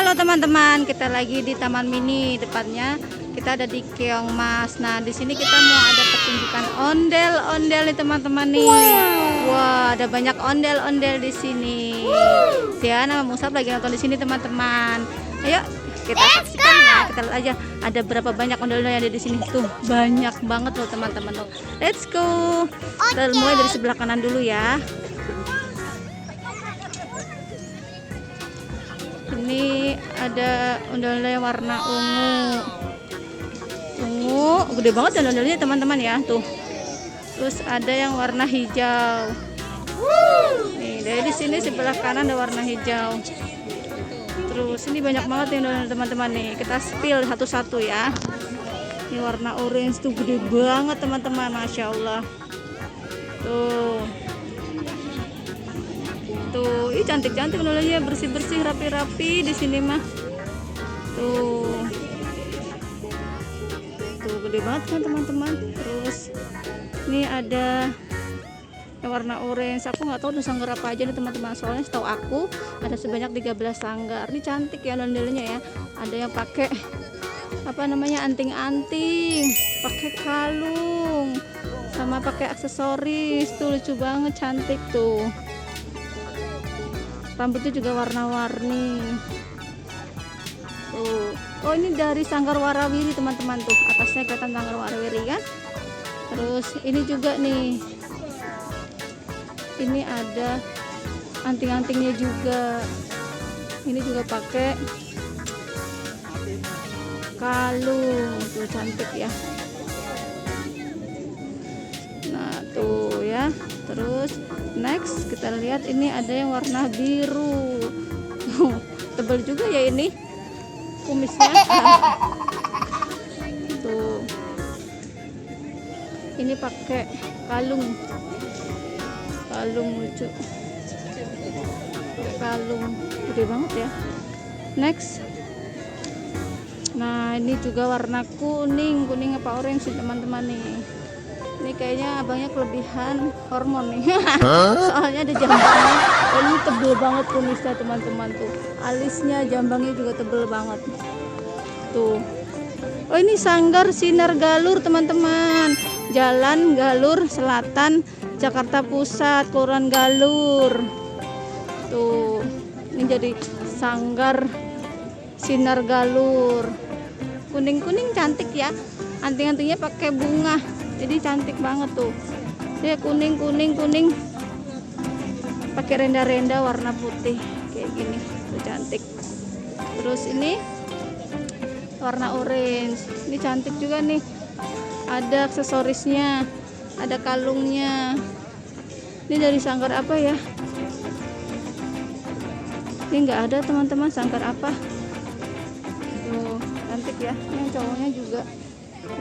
Halo teman-teman, kita lagi di Taman Mini. Depannya kita ada di Keong Mas. Nah, di sini kita mau ada pertunjukan ondel-ondel nih teman-teman nih. Wah, ada banyak ondel-ondel di sini. Tiana sama Musab lagi nonton di sini teman-teman. Ayo kita saksikan ya. Kita lihat aja ada berapa banyak ondel-ondel yang ada di sini. Tuh, banyak banget loh teman-teman tuh. Let's go. Kita mulai dari sebelah kanan dulu ya. Ini ada ondel-ondel yang warna ungu, gede banget ondel-ondelnya teman-teman ya tuh. Terus ada yang warna hijau. Nih dari sini sebelah kanan ada warna hijau. Terus ini banyak banget yang ondel teman-teman nih. Kita spill satu-satu ya. Ini warna orange tuh gede banget teman-teman, masya Allah. Tuh, ini cantik-cantik ondel-ondelnya, bersih-bersih, rapi-rapi di sini mah. Tuh, gede banget kan teman-teman. Terus ini ada yang warna orange. Aku nggak tahu tuh sanggar apa aja nih teman-teman. Soalnya setahu aku ada sebanyak 13 sanggar. Ini cantik ya ondel-ondelnya ya. Ada yang pakai apa namanya anting-anting, pakai kalung, sama pakai aksesoris. Tuh lucu banget, cantik tuh. Rambutnya juga warna-warni. Oh ini dari sanggar warawiri teman-teman tuh. Atasnya kelihatan sanggar warawiri kan. Terus ini juga nih. Ini ada anting-antingnya juga. Ini juga pakai kalung. Tuh cantik ya. Nah tuh ya. Terus next kita lihat ini ada yang warna biru. Tebal juga ya ini kumisnya. Tuh ini pakai kalung lucu, kalung gede banget ya. Next, nah ini juga warna kuning apa orange sih teman-teman nih. Ini kayaknya abangnya kelebihan hormon nih. Soalnya ada jambangnya. Ini tebel banget kumisnya teman-teman tuh. Alisnya, jambangnya juga tebel banget. Tuh. Oh ini sanggar Sinar Galur teman-teman. Jalan Galur Selatan, Jakarta Pusat, Kelurahan Galur. Tuh. Ini jadi sanggar Sinar Galur. Kuning-kuning cantik ya. Anting-antingnya pakai bunga. Jadi cantik banget tuh. Dia kuning pakai renda-renda warna putih kayak gini. Tuh cantik. Terus ini warna orange. Ini cantik juga nih. Ada aksesorisnya, ada kalungnya. Ini dari sanggar apa ya? Ini enggak ada teman-teman, sanggar apa? Tuh, cantik ya. Ini cowoknya juga.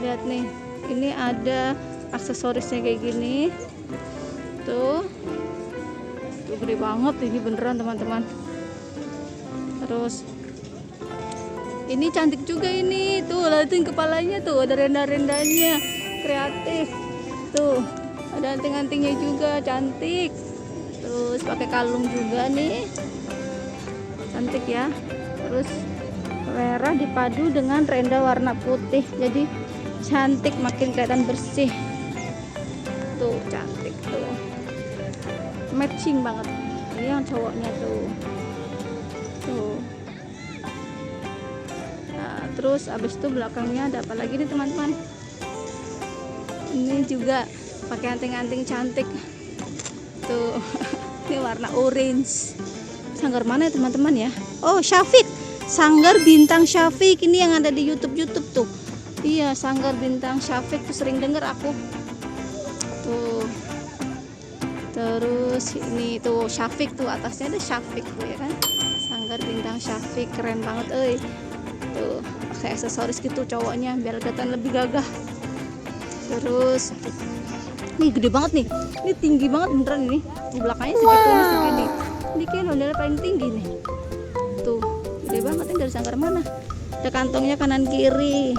Lihat nih. Ini ada aksesorisnya kayak gini. Tuh gede banget ini beneran teman-teman. Terus ini cantik juga ini. Tuh lihatin kepalanya tuh, ada renda-rendanya, kreatif. Tuh ada anting-antingnya juga, cantik. Terus pakai kalung juga nih, cantik ya. Terus merah dipadu dengan renda warna putih, jadi cantik, makin kelihatan bersih. Tuh cantik tuh, matching banget. Ini yang cowoknya tuh. Nah, terus abis itu belakangnya ada apa lagi nih teman-teman? Ini juga pakai anting-anting cantik tuh. Ini warna orange. Sanggar mana ya teman-teman ya? Oh Syafiq, sanggar Bintang Syafiq. Ini yang ada di YouTube tuh. Iya, sanggar Bintang Syafiq tuh sering denger aku. Tuh. Terus ini tuh Syafiq tuh, atasnya ada Syafiq tuh ya kan. Sanggar Bintang Syafiq, keren banget euy. Tuh, pakai aksesoris gitu cowoknya biar kelihatan lebih gagah. Terus nih gede banget nih. Ini tinggi banget beneran ini. Di belakangnya segitu ini segini. Ini kayak ondel paling tinggi nih. Tuh, gede banget ini. Dari sanggar mana? Ada kantongnya kanan kiri.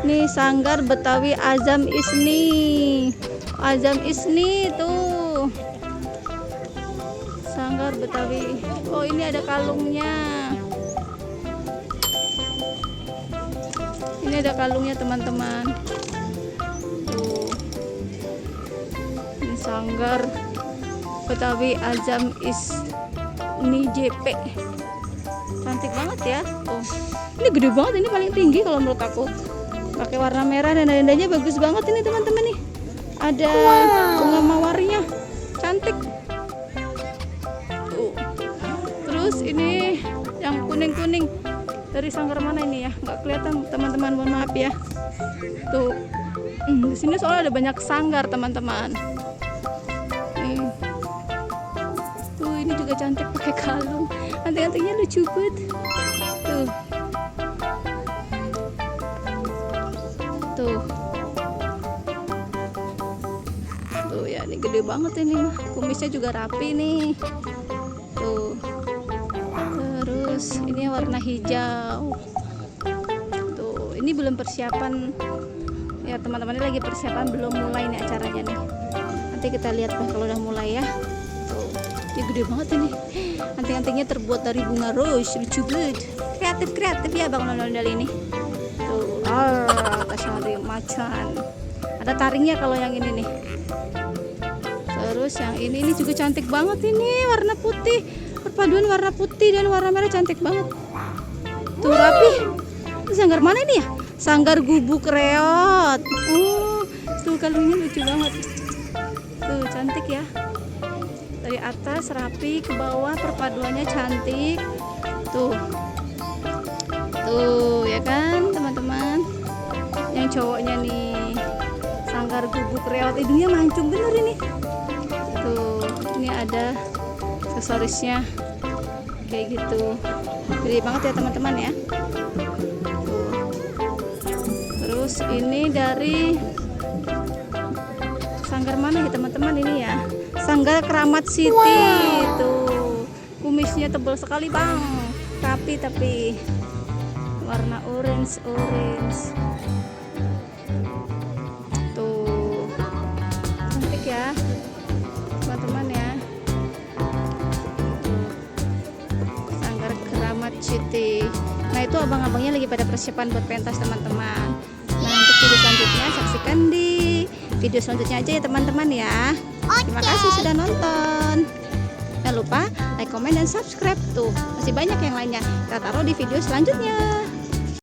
Nih sanggar Betawi Azam Isni. Azam Isni tuh. Sanggar Betawi. Oh ini ada kalungnya. Ini ada kalungnya teman-teman. Tuh. Ini sanggar Betawi Azam Isni JP. Cantik banget ya. Tuh. Ini gede banget, ini paling tinggi kalau menurut aku. Pakai warna merah dan dendanya bagus banget ini teman-teman nih. Ada bunga mawarnya. Cantik. Tuh. Terus ini yang kuning-kuning dari sanggar mana ini ya? Nggak kelihatan teman-teman, mohon maaf ya. Tuh. Di sini soalnya ada banyak sanggar teman-teman. Tuh, ini juga cantik pakai kalung. Anting-antingnya lucu banget. Tuh. Tuh. Tuh ya, ini gede banget ini mah. Kumisnya juga rapi nih. Tuh. Terus ini warna hijau. Tuh, ini belum persiapan. Ya, teman-teman ini lagi persiapan, belum mulai nih acaranya nih. Nanti kita lihat lah kalau udah mulai ya. Tuh, ini gede banget ini. Anting-antingnya terbuat dari bunga rose, lucu banget. Kreatif ya Bang Nondal ini. Tuh, atasnya ada macan. Ada taringnya kalau yang ini nih. Terus yang ini juga cantik banget ini, warna putih. Perpaduan warna putih dan warna merah cantik banget. Tuh rapi. Ini sanggar mana ini ya? Sanggar gubuk reot. Oh, tuh kalungnya lucu banget. Tuh cantik ya. Dari atas rapi, ke bawah perpaduannya cantik. Tuh. Tuh ya kan teman-teman. Yang cowoknya nih sanggar gubuk reot, hidungnya mancung bener ini. Tuh, ini ada aksesorisnya kayak gitu. Gede banget ya teman-teman ya. Tuh. Terus ini dari sanggar mana ya teman-teman ini ya? Sanggar Keramat City. Wow. Tuh, kumisnya tebal sekali bang, rapi tapi warna orange. Tuh, cantik ya teman-teman ya. Sanggar Keramat City. Nah itu abang-abangnya lagi pada persiapan buat pentas teman-teman. Nah untuk video selanjutnya saksikan di video selanjutnya aja ya teman-teman ya. Terima kasih sudah nonton. Jangan lupa like, comment, dan subscribe. Tuh masih banyak yang lainnya. Kita taruh di video selanjutnya.